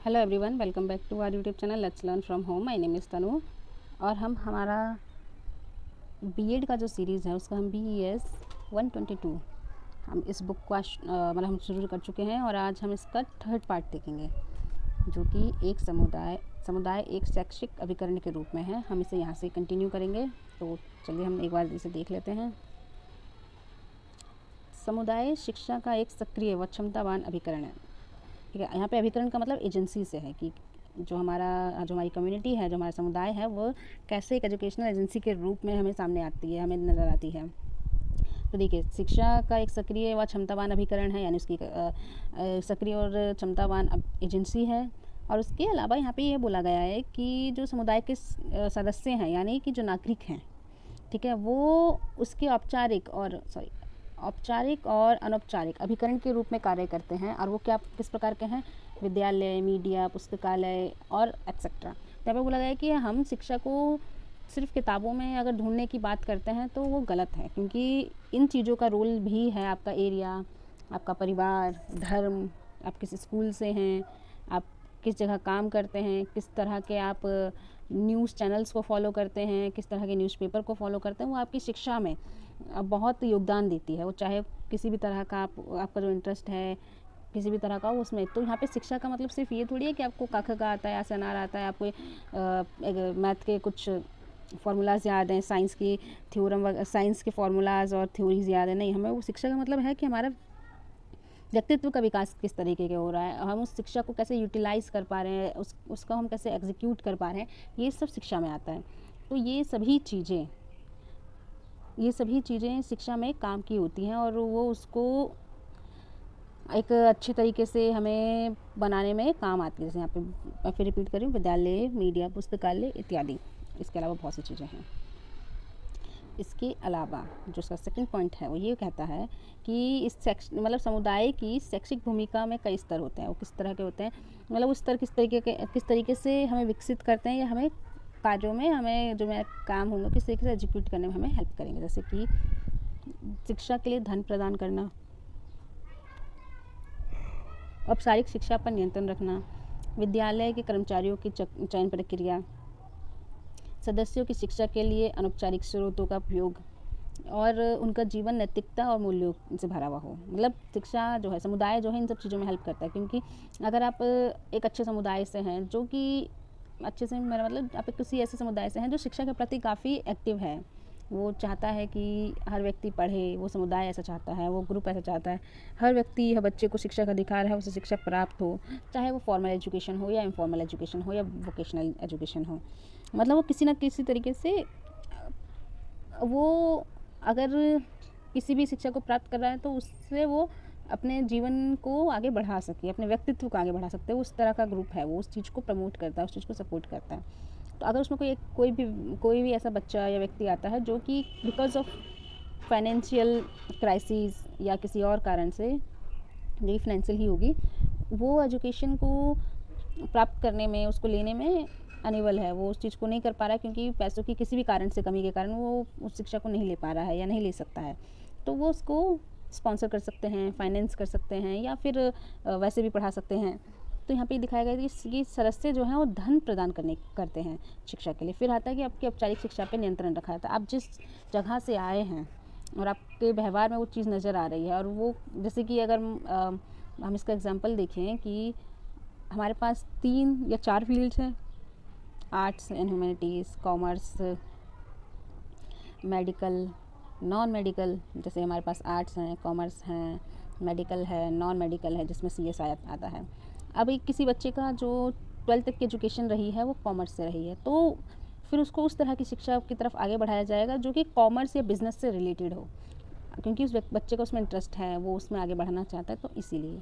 Hello everyone, welcome back to our YouTube channel let's learn from home. My name is Tanu और हम हमारा BEd का जो series है उसका हम BES 122 हम इस बुक को मतलब हम शुरू कर चुके हैं और आज हम इसका थर्ड पार्ट देखेंगे जो कि एक समुदाय एक शैक्षिक अभिकरण के रूप में है। हम इसे यहाँ से कंटिन्यू करेंगे, तो चलिए हम एक बार इसे देख लेते हैं। समुदाय शिक्षा का एक सक्रिय व क्षमतावान अभिकरण है। ठीक है, यहाँ पे अभिकरण का मतलब एजेंसी से है कि जो हमारी कम्युनिटी है, जो हमारा समुदाय है, वो कैसे एक एजुकेशनल एजेंसी के रूप में हमें सामने आती है, हमें नज़र आती है। तो देखिए, शिक्षा का एक सक्रिय व क्षमतावान अभिकरण है, यानी उसकी सक्रिय और क्षमतावान एजेंसी है। और उसके अलावा यहाँ पे ये बोला गया है कि जो समुदाय के सदस्य हैं, यानी कि जो नागरिक हैं, ठीक है, वो उसके औपचारिक और अनौपचारिक अभिकरण के रूप में कार्य करते हैं। और वो किस प्रकार के हैं? विद्यालय, मीडिया, पुस्तकालय और एक्सेट्रा। यहाँ पे बोला गया है कि हम शिक्षा को सिर्फ किताबों में अगर ढूंढने की बात करते हैं तो वो गलत है, क्योंकि इन चीज़ों का रोल भी है आपका एरिया, आपका परिवार, धर्म, आप किस स्कूल से हैं, आप किस जगह काम करते हैं, किस तरह के आप न्यूज़ चैनल्स को फॉलो करते हैं, किस तरह के न्यूज़पेपर को फॉलो करते हैं, वो आपकी शिक्षा में बहुत योगदान देती है। वो चाहे किसी भी तरह का आपका जो इंटरेस्ट है किसी भी तरह का हो उसमें। तो यहाँ पे शिक्षा का मतलब सिर्फ ये थोड़ी है कि आपको क ख ग आता है, अ आता है, आपको मैथ के कुछ फार्मूलाज याद हैं, साइंस के फार्मूलाज और थ्योरीज याद है। नहीं, हमें वो शिक्षा का मतलब है कि हमारा व्यक्तित्व का विकास किस तरीके के हो रहा है, हम उस शिक्षा को कैसे यूटिलाइज़ कर पा रहे हैं, उसका हम कैसे एग्जीक्यूट कर पा रहे हैं, ये सब शिक्षा में आता है। तो ये सभी चीज़ें शिक्षा में काम की होती हैं और वो उसको एक अच्छे तरीके से हमें बनाने में काम आती है। जैसे यहाँ पे मैं फिर रिपीट करूँ, विद्यालय, मीडिया, पुस्तकालय इत्यादि। इसके अलावा बहुत सी चीज़ें हैं। इसके अलावा जो उसका सेकंड पॉइंट है वो ये कहता है कि मतलब समुदाय की शैक्षिक भूमिका में कई स्तर होते हैं। वो किस तरह के होते हैं, मतलब वो स्तर किस तरीके से हमें विकसित करते हैं या हमें कार्यों में, हमें जो मेरा काम होंगे किस तरीके से एग्जीक्यूट करने में हमें हेल्प करेंगे। जैसे कि शिक्षा के लिए धन प्रदान करना, औपचारिक शिक्षा पर नियंत्रण रखना, विद्यालय के कर्मचारियों की चयन प्रक्रिया, सदस्यों की शिक्षा के लिए अनौपचारिक स्रोतों का उपयोग और उनका जीवन नैतिकता और मूल्यों से भरा हुआ हो। मतलब शिक्षा जो है, समुदाय जो है, इन सब चीज़ों में हेल्प करता है। क्योंकि अगर आप एक अच्छे समुदाय से हैं, जो कि अच्छे से मेरा मतलब आप किसी ऐसे समुदाय से हैं जो शिक्षा के प्रति काफ़ी एक्टिव है, वो चाहता है कि हर व्यक्ति पढ़े, वो समुदाय ऐसा चाहता है, वो ग्रुप ऐसा चाहता है, हर व्यक्ति, हर बच्चे को शिक्षा का अधिकार है, उसे शिक्षा प्राप्त हो, चाहे वो फॉर्मल एजुकेशन हो या इनफॉर्मल एजुकेशन हो या वोकेशनल एजुकेशन हो। मतलब वो किसी न किसी तरीके से वो अगर किसी भी शिक्षा को प्राप्त कर रहा है तो उससे वो अपने जीवन को आगे बढ़ा सके, अपने व्यक्तित्व को आगे बढ़ा सकते हैं। उस तरह का ग्रुप है, वो उस चीज़ को प्रमोट करता है, उस चीज़ को सपोर्ट करता है। तो अगर उसमें कोई भी ऐसा बच्चा या व्यक्ति आता है जो कि बिकॉज ऑफ फाइनेंशियल क्राइसिस या किसी और कारण से, जो कि फाइनेंशियल ही होगी, वो एजुकेशन को प्राप्त करने में, उसको लेने में अनेबल है, वो उस चीज़ को नहीं कर पा रहा है क्योंकि पैसों की किसी भी कारण से, कमी के कारण वो उस शिक्षा को नहीं ले पा रहा है या नहीं ले सकता है, तो वो उसको स्पॉन्सर कर सकते हैं, फाइनेंस कर सकते हैं या फिर वैसे भी पढ़ा सकते हैं। तो यहाँ पे दिखाया गया है कि सदस्य जो हैं वो धन प्रदान करते हैं शिक्षा के लिए। फिर आता है कि आपकी औपचारिक शिक्षा पे नियंत्रण रखा जाता है। आप जिस जगह से आए हैं और आपके व्यवहार में वो चीज़ नज़र आ रही है, और वो जैसे कि अगर हम इसका एग्जांपल देखें कि हमारे पास 3 या 4 फील्ड्स हैं, arts and humanities, commerce, medical, non medical. जैसे हमारे पास आर्ट्स हैं, कॉमर्स हैं, मेडिकल है, नॉन मेडिकल है, जिसमें CS आता है। अब एक किसी बच्चे का जो 12th तक की एजुकेशन रही है वो कॉमर्स से रही है, तो फिर उसको उस तरह की शिक्षा की तरफ आगे बढ़ाया जाएगा जो कि कॉमर्स या बिजनेस से रिलेटेड हो, क्योंकि उस बच्चे को उसमें इंटरेस्ट है, वो उसमें आगे बढ़ना चाहता है, तो इसीलिए।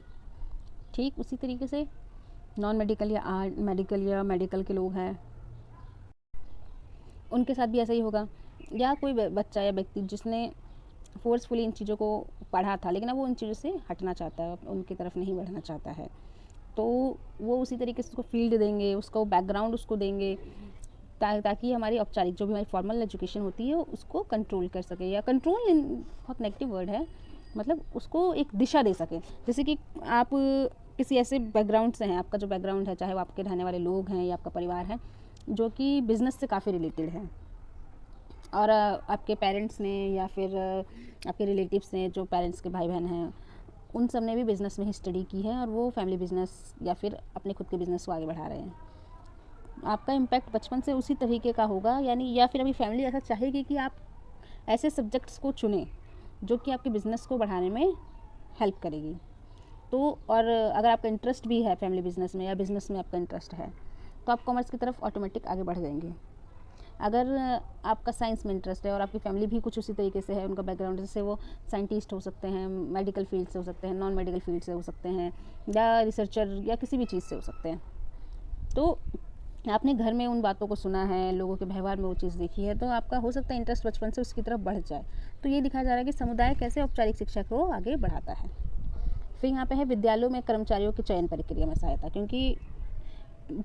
ठीक उसी तरीके से नॉन मेडिकल या मेडिकल के लोग हैं, उनके साथ भी ऐसा ही होगा। या कोई बच्चा या व्यक्ति जिसने फोर्सफुली इन चीज़ों को पढ़ा था लेकिन अब वो इन चीज़ों से हटना चाहता है, उनकी तरफ नहीं बढ़ना चाहता है, तो वो उसी तरीके से उसको फील्ड देंगे, उसको बैकग्राउंड उसको देंगे, ताकि हमारी औपचारिक जो भी हमारी फॉर्मल एजुकेशन होती है उसको कंट्रोल कर सके, या कंट्रोल बहुत नेगेटिव वर्ड है, मतलब उसको एक दिशा दे सके। जैसे कि आप किसी ऐसे बैकग्राउंड से हैं, आपका जो बैकग्राउंड है, चाहे वो आपके रहने वाले लोग हैं या आपका परिवार है, जो कि बिज़नेस से काफ़ी रिलेटेड है, और आपके पेरेंट्स ने या फिर आपके रिलेटिव्स ने, जो पेरेंट्स के भाई बहन हैं, उन सब ने भी बिज़नेस में ही स्टडी की है और वो फैमिली बिज़नेस या फिर अपने खुद के बिज़नेस को आगे बढ़ा रहे हैं। आपका इम्पैक्ट बचपन से उसी तरीके का होगा, यानी या फिर अभी फैमिली ऐसा चाहेगी कि आप ऐसे सब्जेक्ट्स को चुनें जो कि आपके बिज़नेस को बढ़ाने में हेल्प करेगी। तो और अगर आपका इंटरेस्ट भी है फैमिली बिज़नेस में या बिज़नेस में आपका इंटरेस्ट है, तो आप कॉमर्स की तरफ ऑटोमेटिक आगे बढ़ जाएंगे। अगर आपका साइंस में इंटरेस्ट है और आपकी फैमिली भी कुछ उसी तरीके से है, उनका बैकग्राउंड, जैसे वो साइंटिस्ट हो सकते हैं, मेडिकल फील्ड से हो सकते हैं, नॉन मेडिकल फील्ड से हो सकते हैं, या रिसर्चर या किसी भी चीज़ से हो सकते हैं, तो आपने घर में उन बातों को सुना है, लोगों के व्यवहार में वो चीज़ देखी है, तो आपका हो सकता है इंटरेस्ट बचपन से उसकी तरफ बढ़ जाए। तो ये दिखाया जा रहा है कि समुदाय कैसे औपचारिक शिक्षा को आगे बढ़ाता है। फिर यहाँ पे है विद्यालयों में कर्मचारियों की चयन प्रक्रिया में सहायता, क्योंकि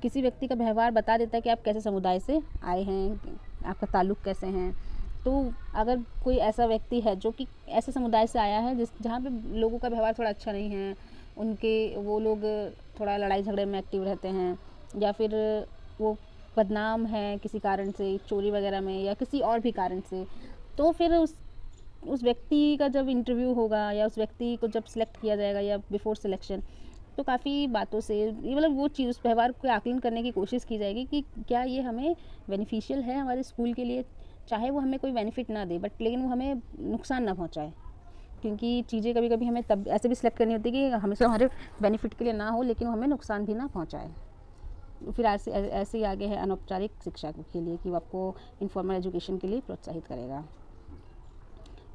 किसी व्यक्ति का व्यवहार बता देता है कि आप कैसे समुदाय से आए हैं, आपका ताल्लुक़ कैसे हैं। तो अगर कोई ऐसा व्यक्ति है जो कि ऐसे समुदाय से आया है जहाँ पे लोगों का व्यवहार थोड़ा अच्छा नहीं है, वो लोग थोड़ा लड़ाई झगड़े में एक्टिव रहते हैं, या फिर वो बदनाम है किसी कारण से, चोरी वगैरह में या किसी और भी कारण से, तो फिर उस व्यक्ति का जब इंटरव्यू होगा या उस व्यक्ति को जब सिलेक्ट किया जाएगा या बिफोर सिलेक्शन, तो काफ़ी बातों से ये मतलब वो चीज़, उस व्यवहार को आकलन करने की कोशिश की जाएगी कि क्या ये हमें बेनिफिशियल है हमारे स्कूल के लिए, चाहे वो हमें कोई बेनिफिट ना दे, बट लेकिन वो हमें नुकसान ना पहुंचाए। क्योंकि चीज़ें कभी कभी हमें तब ऐसे भी सिलेक्ट करनी होती है कि हमेशा हमारे बेनिफिट के लिए ना हो, लेकिन वो हमें नुकसान भी ना पहुँचाए। फिर ऐसे ही आगे है अनौपचारिक शिक्षा के लिए, कि वो आपको इनफॉर्मल एजुकेशन के लिए प्रोत्साहित करेगा।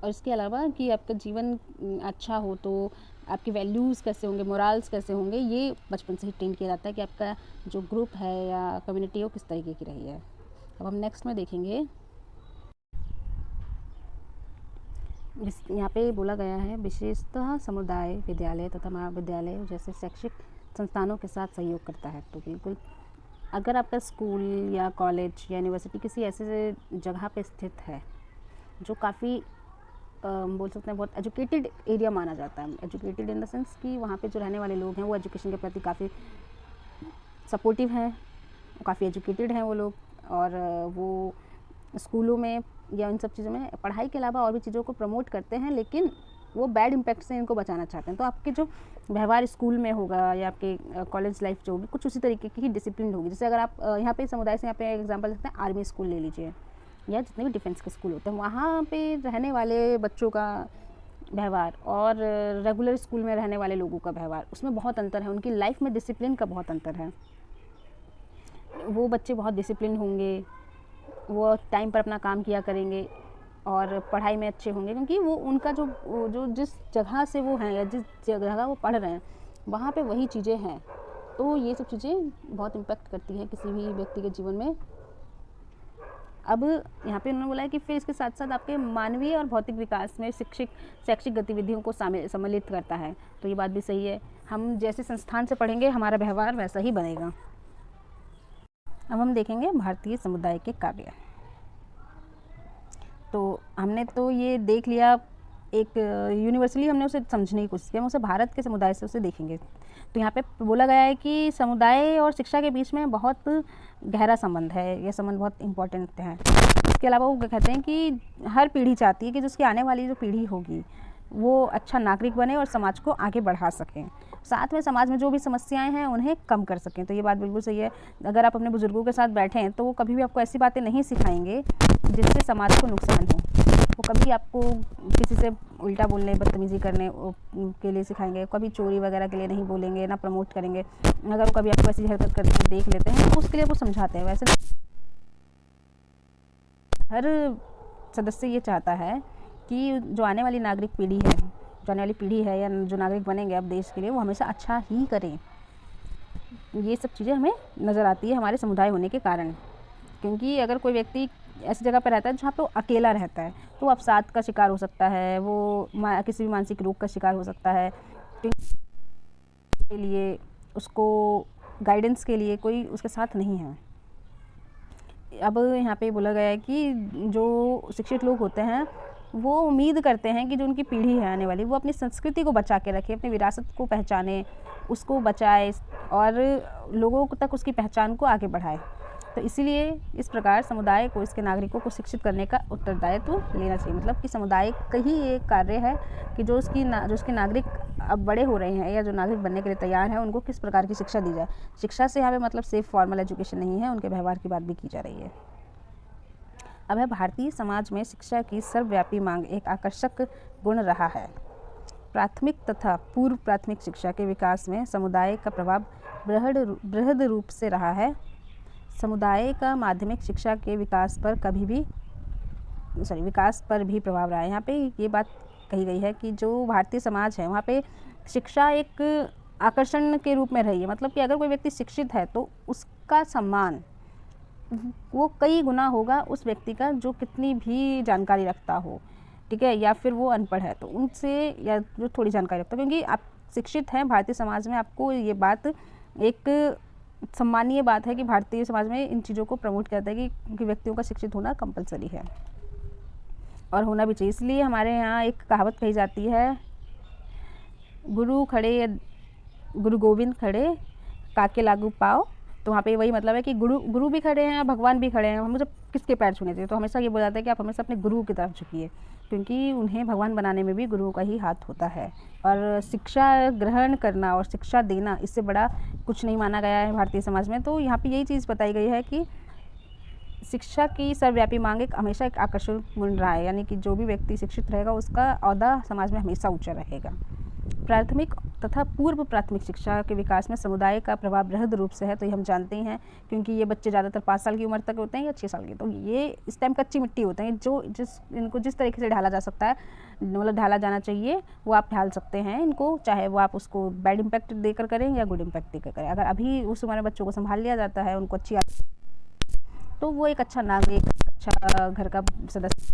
और इसके अलावा कि आपका जीवन अच्छा हो तो आपके वैल्यूज़ कैसे होंगे, मोरल्स कैसे होंगे, ये बचपन से ही ट्रेन किया जाता है कि आपका जो ग्रुप है या कम्युनिटी है वो किस तरीके की रही है। अब हम नेक्स्ट में देखेंगे, यहाँ पे बोला गया है विशेषतः समुदाय, विद्यालय तथा महाविद्यालय जैसे शैक्षिक संस्थानों के साथ सहयोग करता है। तो बिल्कुल, अगर आपका स्कूल या कॉलेज या यूनिवर्सिटी किसी ऐसे जगह पे स्थित है जो काफ़ी बोल सकते हैं बहुत एजुकेटेड एरिया माना जाता है, एजुकेटेड इन द सेंस कि वहाँ पे जो रहने वाले लोग हैं वो एजुकेशन के प्रति काफ़ी सपोर्टिव हैं, काफ़ी एजुकेटेड हैं वो लोग, और वो स्कूलों में या इन सब चीज़ों में पढ़ाई के अलावा और भी चीज़ों को प्रमोट करते हैं, लेकिन वो बैड इम्पैक्ट से इनको बचाना चाहते हैं। तो आपके जो व्यवहार स्कूल में होगा या आपके कॉलेज लाइफ जो होगी कुछ उसी तरीके की ही डिसिप्लिन होगी। जैसे अगर आप यहाँ पे समुदाय से यहाँ पे एग्जांपल लेते हैं, आर्मी स्कूल ले लीजिए या जितने भी डिफेंस के स्कूल होते हैं, वहाँ पे रहने वाले बच्चों का व्यवहार और रेगुलर स्कूल में रहने वाले लोगों का व्यवहार, उसमें बहुत अंतर है। उनकी लाइफ में डिसिप्लिन का बहुत अंतर है। वो बच्चे बहुत डिसिप्लिन होंगे, वो टाइम पर अपना काम किया करेंगे और पढ़ाई में अच्छे होंगे, क्योंकि वो उनका जो जिस जगह से वो हैं या जिस जगह वो पढ़ रहे हैं वहाँ पे वही चीज़ें हैं। तो ये सब चीज़ें बहुत इम्पैक्ट करती हैं किसी भी व्यक्ति के जीवन में। अब यहाँ पे उन्होंने बोला है कि फिर इसके साथ साथ आपके मानवीय और भौतिक विकास में शैक्षिक गतिविधियों को सम्मिलित करता है। तो ये बात भी सही है, हम जैसे संस्थान से पढ़ेंगे हमारा व्यवहार वैसा ही बनेगा। अब हम देखेंगे भारतीय समुदाय के कार्य। तो हमने तो ये देख लिया, एक यूनिवर्सली हमने उसे समझने की कोशिश की, हम उसे भारत के समुदाय से उसे देखेंगे। तो यहाँ पे बोला गया है कि समुदाय और शिक्षा के बीच में बहुत गहरा संबंध है, यह संबंध बहुत इम्पोर्टेंट है। इसके अलावा वो कहते हैं कि हर पीढ़ी चाहती है कि जिसकी आने वाली जो पीढ़ी होगी वो अच्छा नागरिक बने और समाज को आगे बढ़ा सकें, साथ में समाज में जो भी समस्याएं हैं उन्हें कम कर सकें। तो ये बात बिल्कुल सही है। अगर आप अपने बुजुर्गों के साथ बैठें तो वो कभी भी आपको ऐसी बातें नहीं सिखाएंगे जिससे समाज को नुकसान हो। वो कभी आपको किसी से उल्टा बोलने, बदतमीज़ी करने के लिए सिखाएंगे, कभी चोरी वगैरह के लिए नहीं बोलेंगे, ना प्रमोट करेंगे। अगर वो कभी आपको ऐसी हरकत करते देख लेते हैं तो उसके लिए वो समझाते हैं। वैसे हर सदस्य ये चाहता है कि जो आने वाली नागरिक पीढ़ी है, जो आने वाली पीढ़ी है या जो नागरिक बनेंगे अब देश के लिए, वो हमेशा अच्छा ही करें। ये सब चीज़ें हमें नज़र आती है हमारे समुदाय होने के कारण। क्योंकि अगर कोई व्यक्ति ऐसी जगह पर रहता है जहाँ पे वो अकेला रहता है तो अवसाद का शिकार हो सकता है, वो किसी भी मानसिक रोग का शिकार हो सकता है। के लिए उसको गाइडेंस के लिए कोई उसके साथ नहीं है। अब यहाँ पे बोला गया है कि जो शिक्षित लोग होते हैं वो उम्मीद करते हैं कि जो उनकी पीढ़ी है आने वाली, वो अपनी संस्कृति को बचा के रखे, अपनी विरासत को पहचाने, उसको बचाए और लोगों तक उसकी पहचान को आगे बढ़ाए। तो इसीलिए इस प्रकार समुदाय को, इसके नागरिकों को शिक्षित करने का उत्तरदायित्व लेना चाहिए। मतलब कि समुदाय का ही एक कार्य है कि जो उसके नागरिक अब बड़े हो रहे हैं या जो नागरिक बनने के लिए तैयार हैं, उनको किस प्रकार की शिक्षा दी जाए। शिक्षा से यहाँ पे मतलब सिर्फ फॉर्मल एजुकेशन नहीं है, उनके व्यवहार की बात भी की जा रही है। अब है भारतीय समाज में शिक्षा की सर्वव्यापी मांग एक आकर्षक गुण रहा है। प्राथमिक तथा पूर्व प्राथमिक शिक्षा के विकास में समुदाय का प्रभाव बृहद रूप से रहा है। समुदाय का माध्यमिक शिक्षा के विकास पर भी प्रभाव रहा है। यहाँ पे ये बात कही गई है कि जो भारतीय समाज है, वहाँ पे शिक्षा एक आकर्षण के रूप में रही है। मतलब कि अगर कोई व्यक्ति शिक्षित है तो उसका सम्मान वो कई गुना होगा उस व्यक्ति का जो कितनी भी जानकारी रखता हो, ठीक है, या फिर वो अनपढ़ है तो उनसे, या जो थोड़ी जानकारी रखता है। क्योंकि आप शिक्षित हैं भारतीय समाज में, आपको ये बात एक सम्मानीय बात है कि भारतीय समाज में इन चीज़ों को प्रमोट करता है कि व्यक्तियों का शिक्षित होना कंपलसरी है और होना भी चाहिए। इसलिए हमारे यहाँ एक कहावत कही जाती है, गुरु गोविंद खड़े काके लागू पाओ। तो वहाँ पे वही मतलब है कि गुरु भी खड़े हैं, भगवान भी खड़े हैं, हमें जब किसके पैर छूने चाहिए। तो हमेशा ये बोला जाता है कि आप हमेशा अपने गुरु की तरफ झुकिए, क्योंकि उन्हें भगवान बनाने में भी गुरुओं का ही हाथ होता है। और शिक्षा ग्रहण करना और शिक्षा देना, इससे बड़ा कुछ नहीं माना गया है भारतीय समाज में। तो यहाँ पे यही चीज़ बताई गई है कि शिक्षा की सर्वव्यापी मांग हमेशा एक आकर्षण गुण रहा है, यानी कि जो भी व्यक्ति शिक्षित रहेगा उसका ओहदा समाज में हमेशा ऊंचा रहेगा। प्राथमिक तथा पूर्व प्राथमिक शिक्षा के विकास में समुदाय का प्रभाव बृहद रूप से है, तो ये हम जानते ही हैं, क्योंकि ये बच्चे ज़्यादातर 5 साल की उम्र तक होते हैं या 6 साल के। तो ये इस टाइम कच्ची मिट्टी होते हैं, इनको जिस तरीके से ढाला जा सकता है, मतलब ढाला जाना चाहिए, वो आप ढाल सकते हैं इनको, चाहे वो आप उसको बैड इम्पैक्ट देकर करें या गुड इम्पैक्ट देकर करें। अगर अभी उस उम्र में बच्चों को संभाल लिया जाता है, उनको अच्छी तो वो एक अच्छा नागरिक, अच्छा घर का सदस्य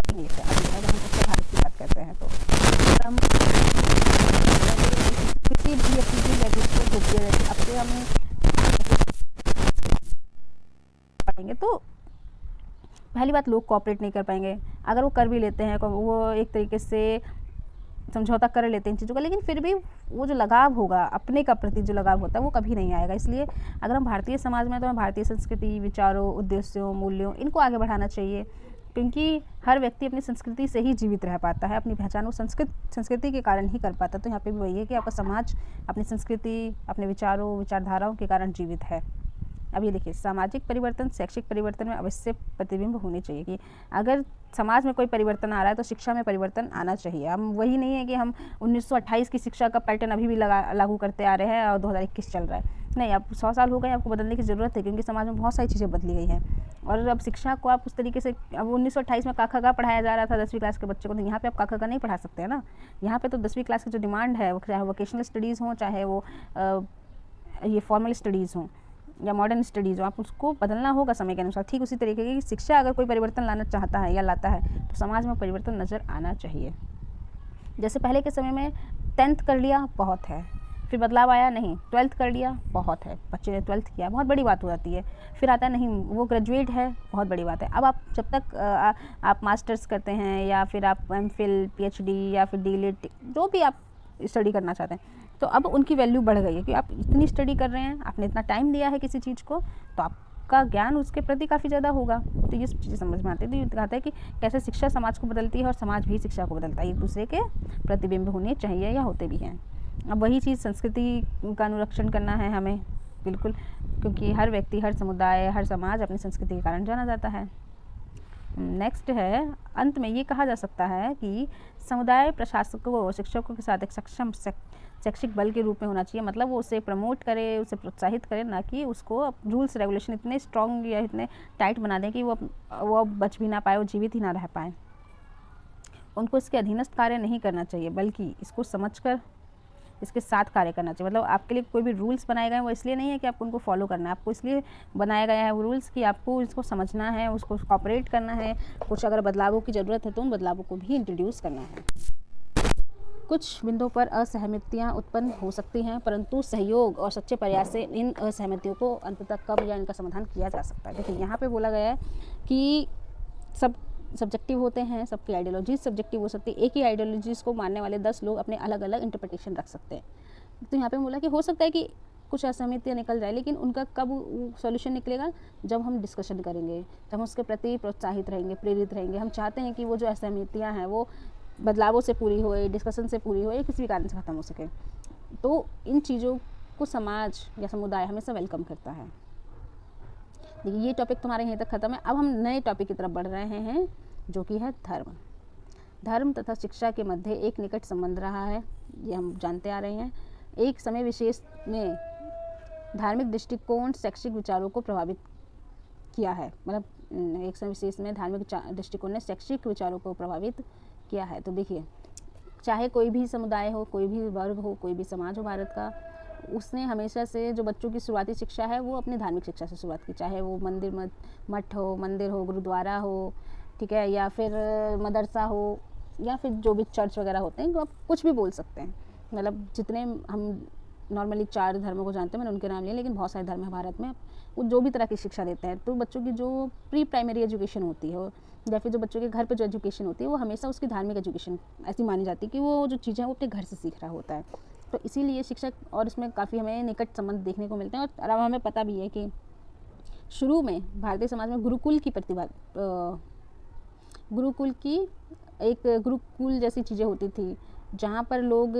नहीं है। अगर हम उत्तर भारत की बात करते हैं तो हम किसी भी लैंग्वेज को अब से हम पढ़ेंगे तो पहली बात, लोग कोऑपरेट नहीं कर पाएंगे। अगर वो कर भी लेते हैं, वो एक तरीके से समझौता कर लेते हैं इन चीज़ों का, लेकिन फिर भी वो जो लगाव होगा अपने का प्रति, जो लगाव होता है वो कभी नहीं आएगा। इसलिए अगर हम भारतीय समाज में, तो हमें भारतीय संस्कृति, विचारों, उद्देश्यों, मूल्यों, इनको आगे बढ़ाना चाहिए, क्योंकि हर व्यक्ति अपनी संस्कृति से ही जीवित रह पाता है, अपनी पहचान वो संस्कृति के कारण ही कर पाता है। तो यहाँ पे भी वही है कि आपका समाज अपनी संस्कृति, अपने विचारों, विचारधाराओं के कारण जीवित है। अब ये देखिए, सामाजिक परिवर्तन शैक्षिक परिवर्तन में अवश्य प्रतिबिंब होने चाहिए कि अगर समाज में कोई परिवर्तन आ रहा है तो शिक्षा में परिवर्तन आना चाहिए। हम वही नहीं है कि हम 1928 की शिक्षा का पैटर्न अभी भी लागू करते आ रहे हैं और 2021 चल रहा है। नहीं, अब 100 साल हो गए, आपको बदलने की ज़रूरत है, क्योंकि समाज में बहुत सारी चीज़ें बदली गई हैं। और अब शिक्षा को आप उस तरीके से, अब 1928 में क ख ग पढ़ाया जा रहा था 10वीं क्लास के बच्चे को, तो यहाँ पे आप क ख ग नहीं पढ़ा सकते हैं ना। यहाँ पे तो 10वीं क्लास की जो डिमांड है, चाहे वोकेशनल स्टडीज़ हों, चाहे वो ये फॉर्मल स्टडीज़ हों या मॉडर्न स्टडीज़ हो, आप उसको बदलना होगा समय के अनुसार। ठीक उसी तरीके की शिक्षा अगर कोई परिवर्तन लाना चाहता है या लाता है तो समाज में परिवर्तन नज़र आना चाहिए। जैसे पहले के समय में 10th कर लिया बहुत है, फिर बदलाव आया, नहीं 12th कर लिया बहुत है, बच्चे ने 12th किया बहुत बड़ी बात हो जाती है, फिर आता नहीं वो ग्रेजुएट है बहुत बड़ी बात है। अब आप जब तक आप मास्टर्स करते हैं या फिर आप MPhil PhD या फिर DLED जो भी आप स्टडी करना चाहते हैं, तो अब उनकी वैल्यू बढ़ गई है कि आप इतनी स्टडी कर रहे हैं, आपने इतना टाइम दिया है किसी चीज़ को, तो आपका ज्ञान उसके प्रति काफ़ी ज़्यादा होगा। तो ये चीज़ें समझ में आती है। तो ये कहता है कि कैसे शिक्षा समाज को बदलती है और समाज भी शिक्षा को बदलता है, एक दूसरे के प्रतिबिंब होने चाहिए या होते भी हैं। अब वही चीज़ संस्कृति का अनुरक्षण करना है हमें, बिल्कुल, क्योंकि हर व्यक्ति, हर समुदाय, हर समाज अपनी संस्कृति के कारण जाना जाता है। नेक्स्ट है, अंत में ये कहा जा सकता है कि समुदाय प्रशासकों और शिक्षकों के साथ एक सक्षम शैक्षिक बल के रूप में होना चाहिए। मतलब वो उसे प्रमोट करे, उसे प्रोत्साहित करे, ना कि उसको रूल्स रेगुलेशन इतने स्ट्रॉन्ग या इतने टाइट बना दें कि वो बच भी ना पाए, वो जीवित ही ना रह पाए। उनको इसके अधीनस्थ कार्य नहीं करना चाहिए, बल्कि इसको समझकर इसके साथ कार्य करना चाहिए। मतलब आपके लिए कोई भी रूल्स बनाए गए हैं वो इसलिए नहीं है कि आपको उनको फॉलो करना है, आपको इसलिए बनाया गया है वो रूल्स कि आपको इसको समझना है, उसको कॉपरेट करना है, कुछ अगर बदलावों की ज़रूरत है तो उन बदलावों को भी इंट्रोड्यूस करना है। कुछ बिंदुओं पर असहमतियाँ उत्पन्न हो सकती हैं, परंतु सहयोग और सच्चे प्रयास से इन असहमतियों को अंततः कम या इनका समाधान किया जा सकता है। देखिए यहाँ पे बोला गया है कि सब सब्जेक्टिव होते हैं, सबकी आइडियोलॉजीज सब्जेक्टिव हो सकती है। एक ही आइडियोलॉजीज को मानने वाले 10 लोग अपने अलग अलग इंटरप्रिटेशन रख सकते हैं। तो यहाँ पे बोला कि हो सकता है कि कुछ असहमतियाँ निकल जाए, लेकिन उनका कब सॉल्यूशन निकलेगा, जब हम डिस्कशन करेंगे, जब हम उसके प्रति प्रोत्साहित रहेंगे, प्रेरित रहेंगे। हम चाहते हैं कि वो जो असहमतियाँ हैं वो बदलावों से पूरी होए, डिस्कशन से पूरी होए, किसी भी कारण से ख़त्म हो सके। तो इन चीज़ों को समाज या समुदाय हमेशा वेलकम करता है। देखिए ये टॉपिक तुम्हारा यहीं तक ख़त्म है। अब हम नए टॉपिक की तरफ बढ़ रहे हैं, जो कि है धर्म। धर्म तथा शिक्षा के मध्य एक निकट संबंध रहा है, ये हम जानते आ रहे हैं। एक समय विशेष में धार्मिक दृष्टिकोण शैक्षिक विचारों को प्रभावित किया है। मतलब एक समय विशेष में धार्मिक दृष्टिकोण ने शैक्षिक विचारों को प्रभावित किया है। तो देखिए, चाहे कोई भी समुदाय हो, कोई भी वर्ग हो, कोई भी समाज हो भारत का, उसने हमेशा से जो बच्चों की शुरुआती शिक्षा है वो अपनी धार्मिक शिक्षा से शुरुआत की। चाहे वो मठ हो, मंदिर हो, गुरुद्वारा हो, ठीक है, या फिर मदरसा हो, या फिर जो भी चर्च वगैरह होते हैं, तो आप कुछ भी बोल सकते हैं। मतलब जितने हम नॉर्मली 4 धर्मों को जानते हैं, मैंने उनके नाम लिए, लेकिन बहुत सारे धर्म है भारत में। वो जो भी तरह की शिक्षा देते हैं, तो बच्चों की जो प्री प्राइमरी एजुकेशन होती है या फिर जो बच्चों के घर पे जो एजुकेशन होती है, वो हमेशा उसकी धार्मिक एजुकेशन ऐसी मानी जाती है कि वो जो चीज़ें हैं वो अपने घर से सीख रहा होता है। तो इसीलिए शिक्षक और इसमें काफ़ी हमें निकट संबंध देखने को मिलते हैं। और अब हमें पता भी है कि शुरू में भारतीय समाज में गुरुकुल जैसी चीज़ें होती थी, जहाँ पर लोग,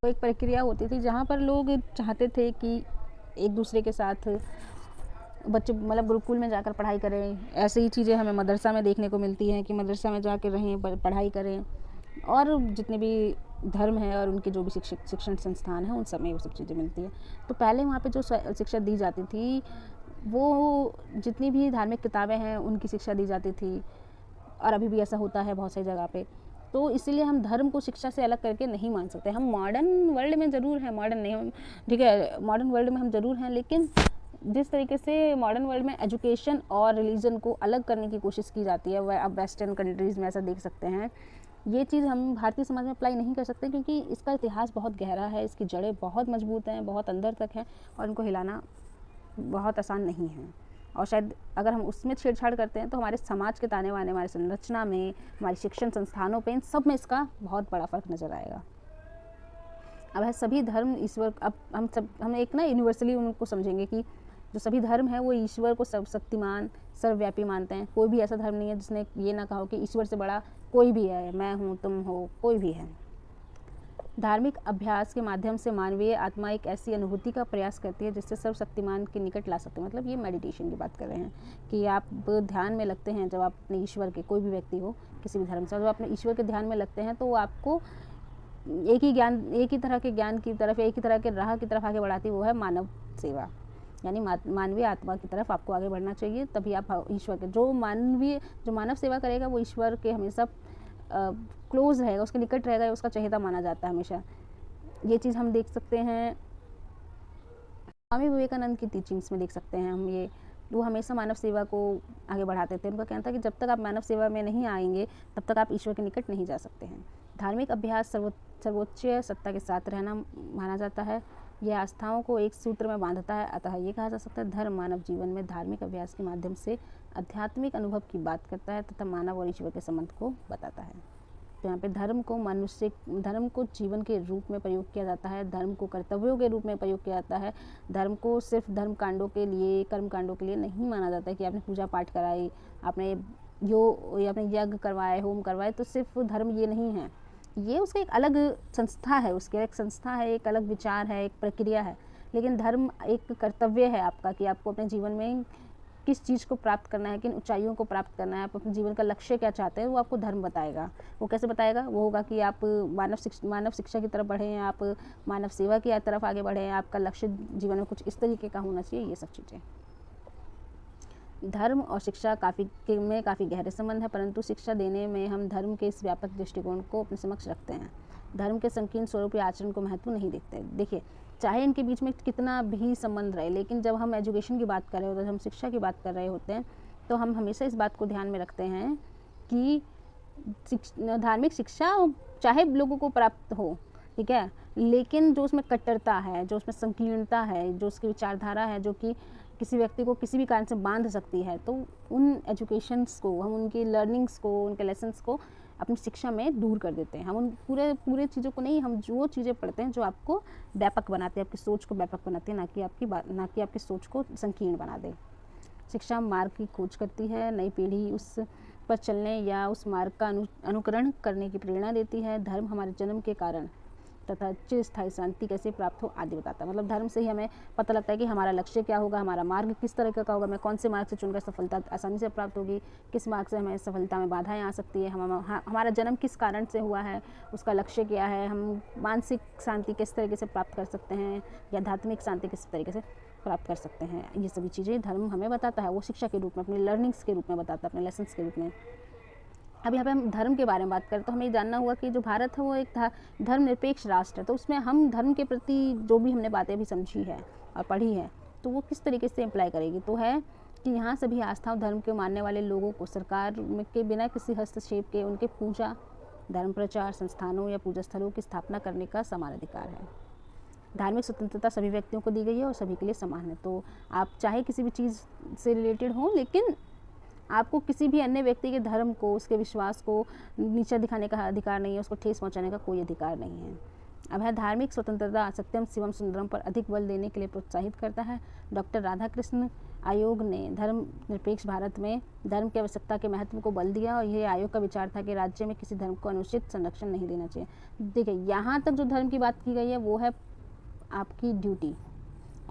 एक प्रक्रिया होती थी जहाँ पर लोग चाहते थे कि एक दूसरे के साथ बच्चे मतलब गुरुकुल में जाकर पढ़ाई करें। ऐसे ही चीज़ें हमें मदरसा में देखने को मिलती हैं कि मदरसा में जाकर रहें, पढ़ाई करें, और जितने भी धर्म है और उनके जो भी शिक्षण संस्थान हैं उन सब में वो सब चीज़ें मिलती हैं। तो पहले वहाँ पे जो शिक्षा दी जाती थी, वो जितनी भी धार्मिक किताबें हैं उनकी शिक्षा दी जाती थी, और अभी भी ऐसा होता है बहुत सारी जगह पे। तो इसीलिए हम धर्म को शिक्षा से अलग करके नहीं मान सकते। हम मॉडर्न वर्ल्ड में ज़रूर हैं, मॉडर्न नहीं हम, ठीक है, मॉडर्न वर्ल्ड में हम ज़रूर हैं, लेकिन जिस तरीके से मॉडर्न वर्ल्ड में एजुकेशन और रिलीजन को अलग करने की कोशिश की जाती है, वह अब वेस्टर्न कंट्रीज़ में ऐसा देख सकते हैं। ये चीज़ हम भारतीय समाज में अप्लाई नहीं कर सकते, क्योंकि इसका इतिहास बहुत गहरा है, इसकी जड़ें बहुत मजबूत हैं, बहुत अंदर तक हैं, और इनको हिलाना बहुत आसान नहीं है। और शायद अगर हम उसमें छेड़छाड़ करते हैं तो हमारे समाज के ताने बाने, हमारी संरचना में, हमारी शिक्षण संस्थानों पे, इन सब में इसका बहुत बड़ा फ़र्क नज़र आएगा। अब है सभी धर्म ईश्वर, अब हम एक ना यूनिवर्सली उनको समझेंगे कि जो सभी धर्म है वो ईश्वर को सर्वशक्तिमान, सर्वव्यापी मानते हैं। कोई भी ऐसा धर्म नहीं है जिसने ये ना कहा हो कि ईश्वर से बड़ा कोई भी है, मैं हूँ, तुम हो, कोई भी है। धार्मिक अभ्यास के माध्यम से मानवीय आत्मा एक ऐसी अनुभूति का प्रयास करती है जिससे सर्वशक्तिमान के निकट ला सकते हैं। मतलब ये मेडिटेशन की बात कर रहे हैं कि आप ध्यान में लगते हैं, जब आप अपने ईश्वर के, कोई भी व्यक्ति हो किसी भी धर्म से, जब अपने ईश्वर के ध्यान में लगते हैं तो वो आपको एक ही तरह के ज्ञान की तरफ, एक ही तरह के राह की तरफ आगे बढ़ाती है, वो है मानव सेवा। यानी मानवीय आत्मा की तरफ आपको आगे बढ़ना चाहिए, तभी आप ईश्वर के, जो मानव सेवा करेगा वो ईश्वर के हमेशा क्लोज रहेगा, उसके निकट रहेगा, उसका चहेता माना जाता है हमेशा। ये चीज़ हम देख सकते हैं स्वामी विवेकानंद की टीचिंग्स में, देख सकते हैं हम ये। वो हमेशा मानव सेवा को आगे बढ़ाते थे। उनका कहना था कि जब तक आप मानव सेवा में नहीं आएंगे तब तक आप ईश्वर के निकट नहीं जा सकते हैं। धार्मिक अभ्यास सर्वोच्च सत्ता के साथ रहना माना जाता है। यह आस्थाओं को एक सूत्र में बांधता है। अतः ये कहा जा सकता है धर्म मानव जीवन में धार्मिक अभ्यास के माध्यम से आध्यात्मिक अनुभव की बात करता है तथा मानव और ईश्वर के संबंध को बताता है। तो यहाँ पे धर्म को जीवन के रूप में प्रयोग किया जाता है, धर्म को कर्तव्यों के रूप में प्रयोग किया जाता है। धर्म को सिर्फ धर्म कांडों के लिए, कर्म कांडों के लिए नहीं माना जाता है कि आपने पूजा पाठ कराई, आपने यज्ञ करवाए, होम करवाए, तो सिर्फ धर्म ये नहीं है। ये उसका एक अलग संस्था है, एक अलग विचार है, एक प्रक्रिया है। लेकिन धर्म एक कर्तव्य है आपका कि आपको अपने जीवन में किस चीज़ को प्राप्त करना है, किन ऊंचाइयों को प्राप्त करना है, आप अपने जीवन का लक्ष्य क्या चाहते हैं, वो आपको धर्म बताएगा। वो कैसे बताएगा? वो होगा कि आप मानव शिक्षा की तरफ बढ़ें, आप मानव सेवा की तरफ आगे बढ़ें, आपका लक्ष्य जीवन में कुछ इस तरीके का होना चाहिए, ये सब चीज़ें। धर्म और शिक्षा में काफ़ी गहरे संबंध है, परंतु शिक्षा देने में हम धर्म के इस व्यापक दृष्टिकोण को अपने समक्ष रखते हैं। धर्म के संकीर्ण स्वरूप या आचरण को महत्व नहीं देखते। देखिए, चाहे इनके बीच में कितना भी संबंध रहे, लेकिन जब हम एजुकेशन की बात कर रहे होते हैं, हम शिक्षा की बात कर रहे होते हैं, तो हम हमेशा इस बात को ध्यान में रखते हैं कि धार्मिक शिक्षा चाहे लोगों को प्राप्त हो, ठीक है, लेकिन जो उसमें कट्टरता है, जो उसमें संकीर्णता है, जो उसकी विचारधारा है, जो कि किसी व्यक्ति को किसी भी कारण से बांध सकती है, तो उन एजुकेशंस को, हम उनकी लर्निंग्स को, उनके लेसन्स को अपनी शिक्षा में दूर कर देते हैं। हम उन पूरे चीज़ों को नहीं, हम जो चीज़ें पढ़ते हैं जो आपको व्यापक बनाते हैं, आपकी सोच को व्यापक बनाते हैं, ना कि आपकी सोच को संकीर्ण बना दे। शिक्षा मार्ग की खोज करती है, नई पीढ़ी उस पर चलने या उस मार्ग का अनुकरण करने की प्रेरणा देती है। धर्म हमारे जन्म के कारण तथा चिरस्थायी शांति कैसे प्राप्त हो आदि बताता है। मतलब धर्म से ही हमें पता लगता है कि हमारा लक्ष्य क्या होगा, हमारा मार्ग किस तरह का होगा, मैं कौन से मार्ग से चुनकर सफलता आसानी से प्राप्त होगी, किस मार्ग से हमें सफलता में बाधाएं आ सकती है, हमारा जन्म किस कारण से हुआ है, उसका लक्ष्य क्या है, हम मानसिक शांति किस तरीके से प्राप्त कर सकते हैं या आध्यात्मिक शांति किस तरीके से प्राप्त कर सकते हैं। ये सभी चीज़ें धर्म हमें बताता है, वो शिक्षा के रूप में, अपनी लर्निंग्स के रूप में बताता है, अपने लेसन्स के रूप में। अब यहाँ पे हम धर्म के बारे में बात करें तो हमें जानना होगा कि जो भारत है वो एक धर्मनिरपेक्ष राष्ट्र है, तो उसमें हम धर्म के प्रति जो भी हमने बातें भी समझी है और पढ़ी है, तो वो किस तरीके से अप्लाई करेगी, तो है कि यहाँ सभी आस्था और धर्म के मानने वाले लोगों को सरकार के बिना किसी हस्तक्षेप के उनके पूजा, धर्म प्रचार संस्थानों या पूजा स्थलों की स्थापना करने का समान अधिकार है। धार्मिक स्वतंत्रता सभी व्यक्तियों को दी गई है और सभी के लिए समान है। तो आप चाहे किसी भी चीज़ से रिलेटेड हो, लेकिन आपको किसी भी अन्य व्यक्ति के धर्म को, उसके विश्वास को नीचा दिखाने का अधिकार नहीं है, उसको ठेस पहुंचाने का कोई अधिकार नहीं है। अब है धार्मिक स्वतंत्रता सत्यम शिवम सुंदरम पर अधिक बल देने के लिए प्रोत्साहित करता है। डॉक्टर राधाकृष्ण आयोग ने धर्म निरपेक्ष भारत में धर्म की आवश्यकता के महत्व को बल दिया और यह आयोग का विचार था कि राज्य में किसी धर्म को अनुचित संरक्षण नहीं देना चाहिए। देखिए, यहाँ तक जो धर्म की बात की गई है वो है आपकी ड्यूटी,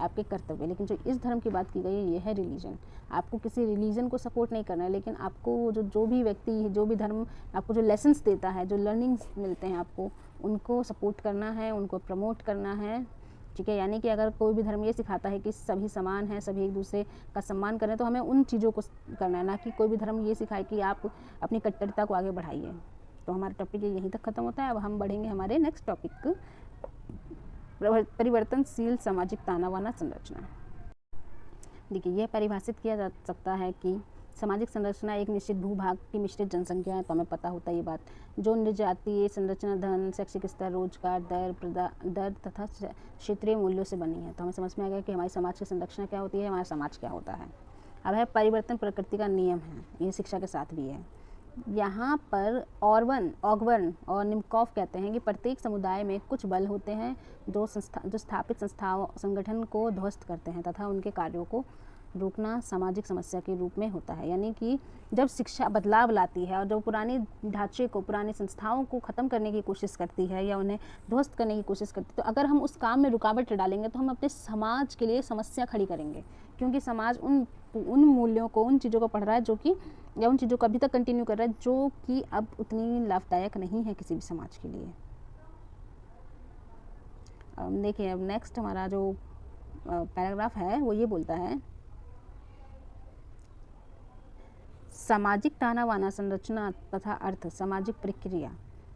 आपके कर्तव्य, लेकिन जो इस धर्म की बात की गई है ये है रिलीजन। आपको किसी रिलीजन को सपोर्ट नहीं करना है, लेकिन आपको जो भी व्यक्ति, जो भी धर्म आपको जो लेसन्स देता है, जो लर्निंग्स मिलते हैं आपको, उनको सपोर्ट करना है, उनको प्रमोट करना है, ठीक है। यानी कि अगर कोई भी धर्म ये सिखाता है कि सभी समान हैं, सभी एक दूसरे का सम्मान करें, तो हमें उन चीज़ों को करना है, ना कि कोई भी धर्म ये सिखाए कि आप अपनी कट्टरता को आगे बढ़ाइए। तो हमारा टॉपिक यहीं तक ख़त्म होता है। अब हम बढ़ेंगे हमारे नेक्स्ट टॉपिक, परिवर्तनशील सामाजिक तानावाना संरचना। देखिए, यह परिभाषित किया जा सकता है कि सामाजिक संरचना एक निश्चित भूभाग की मिश्रित जनसंख्या है, तो हमें पता होता है ये बात, जो निर्जातीय संरचना धन, शैक्षिक स्तर, रोजगार दर तथा क्षेत्रीय मूल्यों से बनी है। तो हमें समझ में आ गया कि हमारी समाज की संरचना क्या होती है, हमारा समाज क्या होता है। अब है परिवर्तन प्रकृति का नियम है, ये शिक्षा के साथ भी है। यहाँ पर ऑगबर्न और निमकॉफ कहते हैं कि प्रत्येक समुदाय में कुछ बल होते हैं जो स्थापित संगठन को ध्वस्त करते हैं तथा उनके कार्यों को रोकना सामाजिक समस्या के रूप में होता है। यानी कि जब शिक्षा बदलाव लाती है और जो पुराने ढांचे को, पुरानी संस्थाओं को ख़त्म करने की कोशिश करती है या उन्हें ध्वस्त करने की कोशिश करती है, तो अगर हम उस काम में रुकावट डालेंगे तो हम अपने समाज के लिए समस्या खड़ी करेंगे, क्योंकि समाज उन मूल्यों को, उन चीज़ों को पढ़ रहा है जो कि, या उन चीज़ों को अभी तक कंटिन्यू कर रहा है जो कि अब उतनी लाभदायक नहीं है किसी भी समाज के लिए। देखिए, अब नेक्स्ट हमारा जो पैराग्राफ है वो ये बोलता है, सामाजिक तानावाना संरचना तथा अर्थ सामाजिक प्रक्रिया,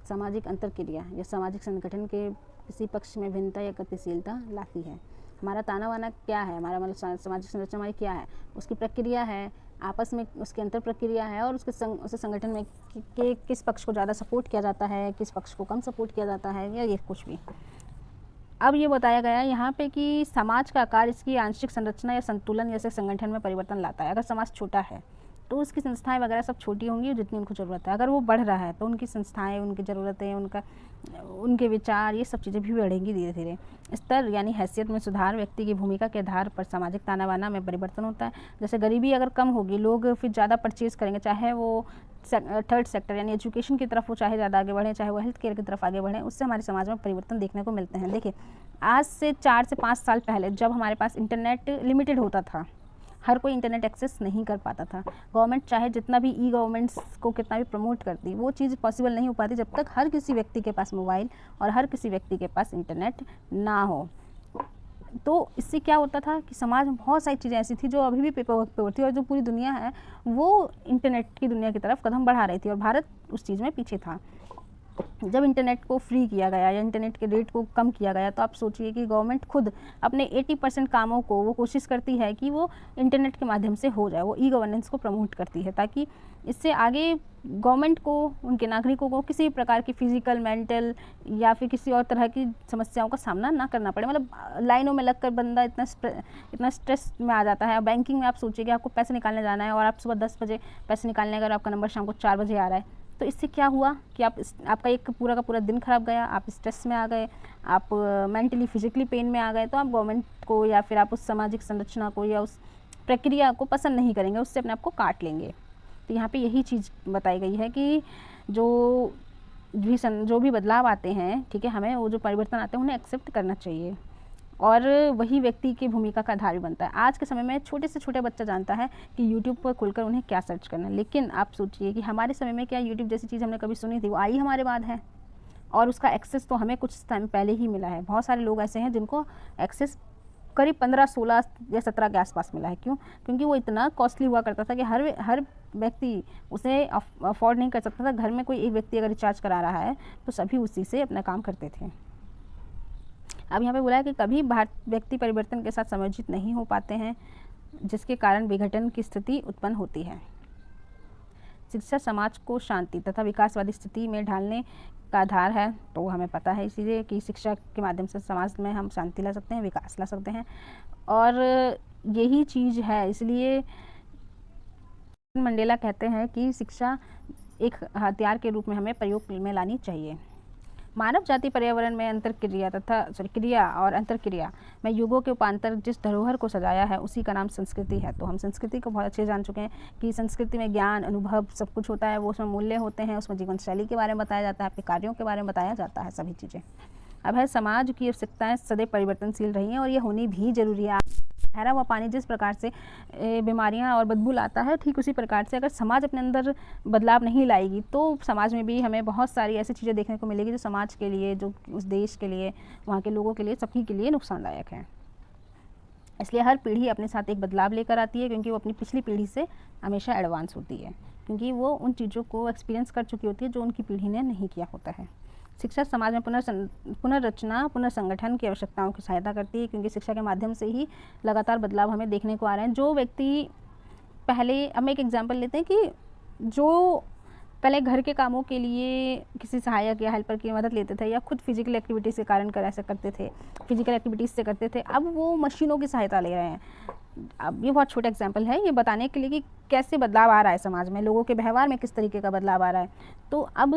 सामाजिक अंतरक्रिया या सामाजिक संगठन के किसी पक्ष में भिन्नता या गतिशीलता लाती है। हमारा तानावाना क्या है, हमारा मतलब सामाजिक संरचना हमारी क्या है, उसकी प्रक्रिया है, आपस में उसकी अंतर प्रक्रिया है, और उस संगठन में किस पक्ष को ज़्यादा सपोर्ट किया जाता है, किस पक्ष को कम सपोर्ट किया जाता है, या ये कुछ भी। अब ये बताया गया है यहाँ पे कि समाज का आकार इसकी आंशिक संरचना या संतुलन जैसे संगठन में परिवर्तन लाता है। अगर समाज छोटा है तो उसकी संस्थाएं वगैरह सब छोटी होंगी जितनी उनको ज़रूरत है। अगर वो बढ़ रहा है तो उनकी संस्थाएं, उनकी ज़रूरतें, उनके विचार, ये सब चीज़ें भी बढ़ेंगी धीरे धीरे। स्तर यानी हैसियत में सुधार, व्यक्ति की भूमिका के आधार पर सामाजिक तानावाना में परिवर्तन होता है। जैसे गरीबी अगर कम होगी, लोग फिर ज़्यादा परचेज़ करेंगे, चाहे वो थर्ड सेक्टर यानी एजुकेशन की तरफ वो चाहे ज़्यादा आगे बढ़ें, चाहे वो हेल्थ केयर की तरफ आगे बढ़ें, उससे हमारे समाज में परिवर्तन देखने को मिलते हैं। देखिए, आज से 4 से 5 साल पहले जब हमारे पास इंटरनेट लिमिटेड होता था, हर कोई इंटरनेट एक्सेस नहीं कर पाता था, गवर्नमेंट चाहे जितना भी ई गवर्नमेंट्स को कितना भी प्रमोट करती, वो चीज़ पॉसिबल नहीं हो पाती जब तक हर किसी व्यक्ति के पास मोबाइल और हर किसी व्यक्ति के पास इंटरनेट ना हो। तो इससे क्या होता था कि समाज में बहुत सारी चीज़ें ऐसी थी जो अभी भी पेपर वर्क पे होती है, और जो पूरी दुनिया है वो इंटरनेट की दुनिया की तरफ कदम बढ़ा रही थी और भारत उस चीज़ में पीछे था। जब इंटरनेट को फ्री किया गया या इंटरनेट के रेट को कम किया गया, तो आप सोचिए कि गवर्नमेंट खुद अपने 80% कामों को वो कोशिश करती है कि वो इंटरनेट के माध्यम से हो जाए। वो ई गवर्नेंस को प्रमोट करती है ताकि इससे आगे गवर्नमेंट को, उनके नागरिकों को किसी भी प्रकार की फिजिकल, मेंटल या फिर किसी और तरह की समस्याओं का सामना ना करना पड़े। मतलब लाइनों में लगकर बंदा इतना स्ट्रेस में आ जाता है। बैंकिंग में आप सोचिए कि आपको पैसे निकालने जाना है और आप सुबह 10 बजे पैसे निकालने, अगर आपका नंबर शाम को 4 बजे आ रहा है, तो इससे क्या हुआ कि आपका एक पूरा का पूरा दिन खराब गया, आप स्ट्रेस में आ गए, आप मेंटली फिजिकली पेन में आ गए। तो आप गवर्नमेंट को या फिर आप उस सामाजिक संरचना को या उस प्रक्रिया को पसंद नहीं करेंगे, उससे अपने आप को काट लेंगे। तो यहाँ पे यही चीज़ बताई गई है कि जो भी बदलाव आते हैं, ठीक है, हमें वो जो परिवर्तन आते हैं उन्हें एक्सेप्ट करना चाहिए, और वही व्यक्ति की भूमिका का आधार भी बनता है। आज के समय में छोटे से छोटे बच्चा जानता है कि यूट्यूब पर खुलकर उन्हें क्या सर्च करना है, लेकिन आप सोचिए कि हमारे समय में क्या यूट्यूब जैसी चीज़ हमने कभी सुनी थी? वो आई हमारे बाद है, और उसका एक्सेस तो हमें कुछ टाइम पहले ही मिला है। बहुत सारे लोग ऐसे हैं जिनको एक्सेस करीब 15, 16 या 17 के आसपास मिला है। क्यों? क्योंकि वो इतना कॉस्टली हुआ करता था कि हर व्यक्ति उसे अफोर्ड नहीं कर सकता था। घर में कोई एक व्यक्ति अगर रिचार्ज करा रहा है तो सभी उसी से अपना काम करते थे। अब यहाँ पे बोला है कि कभी व्यक्ति परिवर्तन के साथ समायोजित नहीं हो पाते हैं, जिसके कारण विघटन की स्थिति उत्पन्न होती है। शिक्षा समाज को शांति तथा विकासवादी स्थिति में ढालने का आधार है, तो हमें पता है इसीलिए कि शिक्षा के माध्यम से समाज में हम शांति ला सकते हैं, विकास ला सकते हैं, और यही चीज़ है। इसलिए मंडेला कहते हैं कि शिक्षा एक हथियार के रूप में हमें प्रयोग में लानी चाहिए। मानव जाति पर्यावरण में क्रिया और अंतरक्रिया में युगों के उपांतर जिस धरोहर को सजाया है, उसी का नाम संस्कृति है। तो हम संस्कृति को बहुत अच्छे जान चुके हैं कि संस्कृति में ज्ञान, अनुभव सब कुछ होता है। वो उसमें मूल्य होते हैं, उसमें जीवन शैली के बारे में बताया जाता है, आपके कार्यों के बारे में बताया जाता है, सभी चीज़ें। अब है, समाज की आवश्यकताएं सदैव परिवर्तनशील रही हैं और ये होनी भी जरूरी है। ठहरा हुआ पानी जिस प्रकार से बीमारियां और बदबू लाता है, ठीक उसी प्रकार से अगर समाज अपने अंदर बदलाव नहीं लाएगी तो समाज में भी हमें बहुत सारी ऐसी चीज़ें देखने को मिलेगी जो समाज के लिए, जो उस देश के लिए, वहाँ के लोगों के लिए, सभी के लिए नुकसानदायक है। इसलिए हर पीढ़ी अपने साथ एक बदलाव लेकर आती है, क्योंकि वो अपनी पिछली पीढ़ी से हमेशा एडवांस होती है, क्योंकि वो उन चीज़ों को एक्सपीरियंस कर चुकी होती है जो उनकी पीढ़ी ने नहीं किया होता है। शिक्षा समाज में पुनर्रचना, पुनर्संगठन की आवश्यकताओं की सहायता करती है, क्योंकि शिक्षा के माध्यम से ही लगातार बदलाव हमें देखने को आ रहे हैं। जो व्यक्ति पहले, हम एक एग्जांपल लेते हैं कि जो पहले घर के कामों के लिए किसी सहायक या हेल्पर की मदद लेते थे या खुद फिजिकल एक्टिविटीज़ के कारण ऐसा करते थे, फिजिकल एक्टिविटीज़ से करते थे, अब वो मशीनों की सहायता ले रहे हैं। अब ये बहुत छोटा एग्जांपल है ये बताने के लिए कि कैसे बदलाव आ रहा है समाज में, लोगों के व्यवहार में किस तरीके का बदलाव आ रहा है। तो अब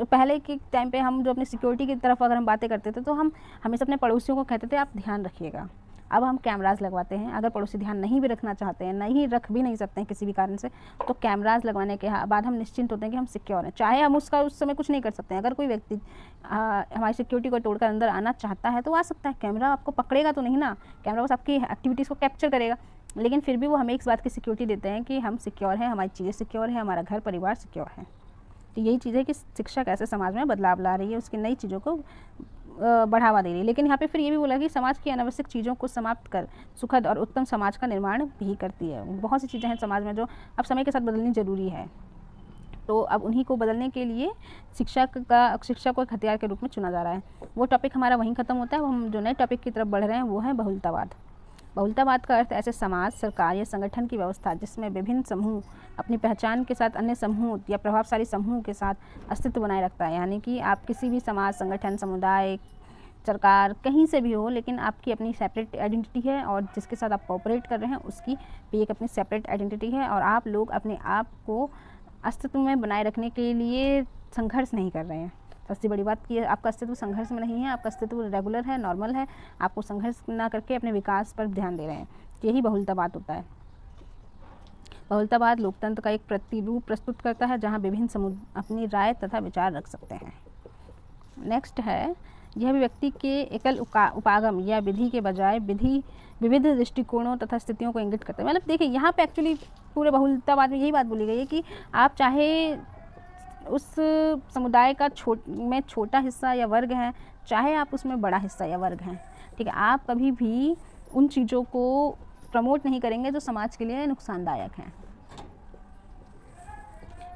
पहले के टाइम पे हम जो अपनी सिक्योरिटी की तरफ अगर हम बातें करते थे तो हम हमेशा अपने पड़ोसियों को कहते थे आप ध्यान रखिएगा। अब हम कैमराज लगवाते हैं, अगर पड़ोसी ध्यान नहीं भी रखना चाहते हैं, नहीं रख भी नहीं सकते हैं किसी भी कारण से, तो कैमराज लगवाने के बाद हम निश्चिंत होते हैं कि हम सिक्योर हैं। चाहे हम उस समय कुछ नहीं कर सकते हैं, अगर कोई व्यक्ति हमारी सिक्योरिटी को तोड़कर अंदर आना चाहता है तो आ सकता है। कैमरा आपको पकड़ेगा तो नहीं ना, कैमरा बस आपकी एक्टिविटीज़ को कैप्चर करेगा, लेकिन फिर भी वो हमें इस बात की सिक्योरिटी देते हैं कि हम सिक्योर हैं, हमारी चीज़ें सिक्योर है, हमारा घर परिवार सिक्योर है। तो यही चीज़ है कि शिक्षा कैसे समाज में बदलाव ला रही है, उसकी नई चीज़ों को बढ़ावा दे रही है। लेकिन यहाँ पे फिर ये भी बोला कि समाज की अनावश्यक चीज़ों को समाप्त कर सुखद और उत्तम समाज का निर्माण भी करती है। बहुत सी चीज़ें हैं समाज में जो अब समय के साथ बदलनी ज़रूरी है, तो अब उन्हीं को बदलने के लिए शिक्षा को एक हथियार के रूप में चुना जा रहा है। वो टॉपिक हमारा वहीं ख़त्म होता है। अब हम जो नए टॉपिक की तरफ बढ़ रहे हैं वो है बहुलतावाद। बहुलतावाद का अर्थ ऐसे समाज, सरकार या संगठन की व्यवस्था जिसमें विभिन्न समूह अपनी पहचान के साथ अन्य समूह या प्रभावशाली समूह के साथ अस्तित्व बनाए रखता है। यानी कि आप किसी भी समाज, संगठन, समुदाय, सरकार कहीं से भी हो, लेकिन आपकी अपनी सेपरेट आइडेंटिटी है और जिसके साथ आप कोऑपरेट कर रहे हैं उसकी भी एक अपनी सेपरेट आइडेंटिटी है, और आप लोग अपने आप को अस्तित्व में बनाए रखने के लिए संघर्ष नहीं कर रहे हैं। सबसे बड़ी बात कि आपका अस्तित्व संघर्ष में नहीं है, आपका अस्तित्व रेगुलर है, नॉर्मल है, आपको संघर्ष ना करके अपने विकास पर ध्यान दे रहे हैं। यही बहुलतावाद होता है। बहुलतावाद लोकतंत्र का एक प्रतिरूप प्रस्तुत करता है जहां विभिन्न समूह अपनी राय तथा विचार रख सकते हैं। नेक्स्ट है, यह व्यक्ति के एकल उपागम या विधि के बजाय विविध दृष्टिकोणों तथा स्थितियों को इंगित करता है। मतलब देखिए यहाँ पे एक्चुअली पूरे बहुलतावाद में यही बात बोली गई है कि आप चाहे उस समुदाय का छोटा हिस्सा या वर्ग हैं, चाहे आप उसमें बड़ा हिस्सा या वर्ग हैं, ठीक है। आप कभी भी उन चीज़ों को प्रमोट नहीं करेंगे जो समाज के लिए नुकसानदायक हैं।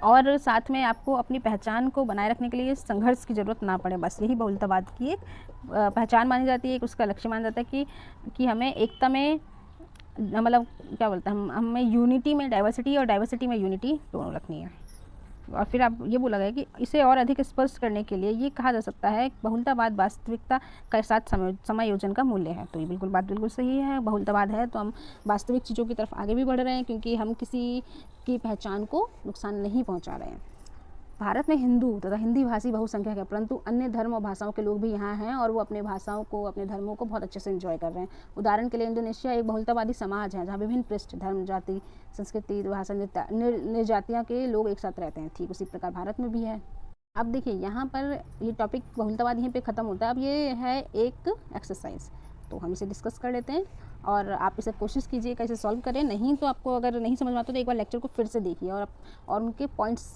और साथ में आपको अपनी पहचान को बनाए रखने के लिए संघर्ष की ज़रूरत ना पड़े, बस यही बहुलतावाद की एक पहचान मानी जाती है, एक उसका लक्ष्य माना जाता है कि हमें एकता में, मतलब क्या बोलते हैं, हमें यूनिटी में डाइवर्सिटी और डाइवर्सिटी में यूनिटी दोनों रखनी है। और फिर आप ये बोला गया कि इसे और अधिक स्पष्ट करने के लिए ये कहा जा सकता है बहुलतावाद वास्तविकता के साथ समायोजन का मूल्य है। तो ये बात बिल्कुल सही है। बहुलतावाद है तो हम वास्तविक चीज़ों की तरफ आगे भी बढ़ रहे हैं, क्योंकि हम किसी की पहचान को नुकसान नहीं पहुंचा रहे हैं। भारत में हिंदू तथा हिंदी भाषी बहुसंख्यक है, परंतु अन्य धर्म और भाषाओं के लोग भी यहाँ हैं और वो अपने भाषाओं को, अपने धर्मों को बहुत अच्छे से एंजॉय कर रहे हैं। उदाहरण के लिए इंडोनेशिया एक बहुलतावादी समाज है जहाँ विभिन्न पृष्ठ, धर्म, जाति, संस्कृति, भाषा, निर्जातियाँ के लोग एक साथ रहते हैं। ठीक उसी प्रकार भारत में भी है। अब देखिए यहाँ पर ये टॉपिक बहुलतावाद यहीं पे ख़त्म होता है। अब ये है एक एक्सरसाइज, तो हम इसे डिस्कस कर लेते हैं और आप इसे कोशिश कीजिए कैसे सॉल्व करें। नहीं तो आपको अगर नहीं समझ में आता तो एक बार लेक्चर को फिर से देखिए और उनके पॉइंट्स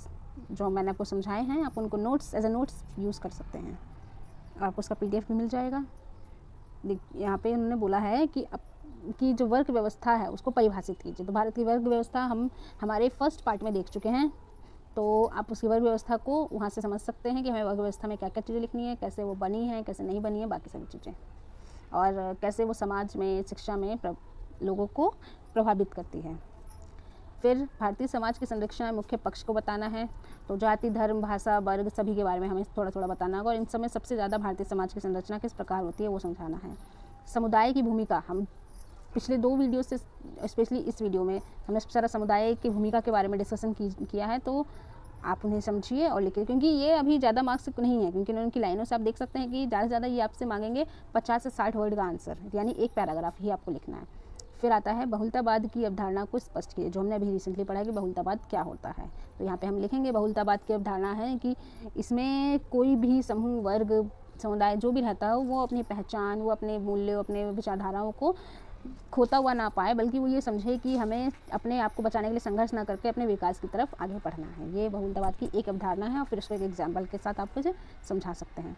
जो मैंने आपको समझाए हैं आप उनको notes as a notes use कर सकते हैं। आपको उसका PDF भी मिल जाएगा। यहाँ पे उन्होंने बोला है कि जो वर्ग व्यवस्था है उसको परिभाषित कीजिए। तो भारत की वर्ग व्यवस्था हम हमारे फर्स्ट पार्ट में देख चुके हैं, तो आप उसकी वर्ग व्यवस्था को वहाँ से समझ सकते हैं कि हमें वर्ग व्यवस्था में क्या क्या चीज़ें लिखनी है, कैसे वो बनी है, कैसे नहीं बनी है, बाकी सभी चीज़ें, और कैसे वो समाज में, शिक्षा में लोगों को प्रभावित करती है। फिर भारतीय समाज के संरक्षण में मुख्य पक्ष को बताना है। तो जाति, धर्म, भाषा, वर्ग सभी के बारे में हमें थोड़ा थोड़ा बताना होगा और इन समय सबसे ज़्यादा भारतीय समाज की संरचना किस प्रकार होती है वो समझाना है। समुदाय की भूमिका, हम पिछले 2 वीडियो से स्पेशली इस वीडियो में हमने सारा समुदाय की भूमिका के बारे में डिस्कशन किया है, तो आप उन्हें समझिए और लिखिए, क्योंकि ये अभी ज़्यादा मार्क्स नहीं है, क्योंकि उनकी लाइनों से आप देख सकते हैं कि ज़्यादा से ज़्यादा ये आपसे मांगेंगे 50 से 60 वर्ड का आंसर, यानी एक पैराग्राफ ही आपको लिखना है। फिर आता है बहुलतावाद की अवधारणा को स्पष्ट कीजिए, जो हमने अभी रिसेंटली पढ़ा कि बहुलतावाद क्या होता है। तो यहाँ पे हम लिखेंगे बहुलतावाद की अवधारणा है कि इसमें कोई भी समूह, वर्ग, समुदाय जो भी रहता है वो अपनी पहचान, वो अपने मूल्यों, अपने विचारधाराओं को खोता हुआ ना पाए, बल्कि वो ये समझे कि हमें अपने आप को बचाने के लिए संघर्ष ना करके अपने विकास की तरफ आगे बढ़ना है। ये बहुलतावाद की एक अवधारणा है और फिर उसको एक एग्जाम्पल के साथ आप मुझे समझा सकते हैं।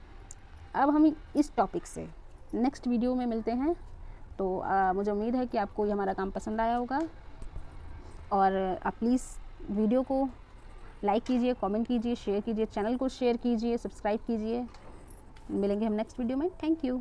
अब हम इस टॉपिक से नेक्स्ट वीडियो में मिलते हैं। तो मुझे उम्मीद है कि आपको ये हमारा काम पसंद आया होगा और आप प्लीज़ वीडियो को लाइक कीजिए, कमेंट कीजिए, शेयर कीजिए, चैनल को शेयर कीजिए, सब्सक्राइब कीजिए। मिलेंगे हम नेक्स्ट वीडियो में। Thank you.